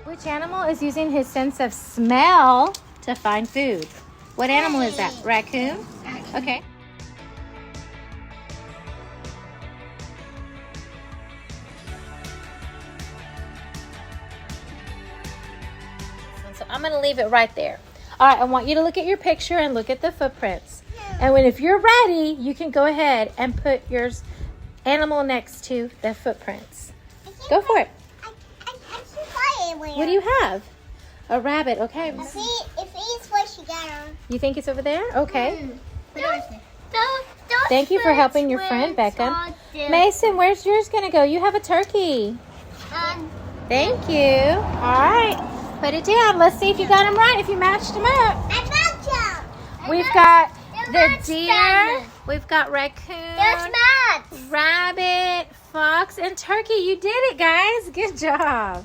Which animal is using his sense of smell to find food? What animal is that? Raccoon? Okay. So I'm going to leave it right there. All right, I want you to look at your picture and look at the footprints. And if you're ready, you can go ahead and put your animal next to the footprints. Go for it. What do you have? A rabbit, okay. If he's where she got her. You think it's over there? Okay. Those Thank you for helping your friend, Becca. Mason, where's yours going to go? You have a turkey. Thank you. All right. Put it down. Let's see if you got them right, if you matched them up. I found them. We've got the deer. We've got raccoon, There's nuts. rabbit, fox, and turkey. You did it, guys. Good job.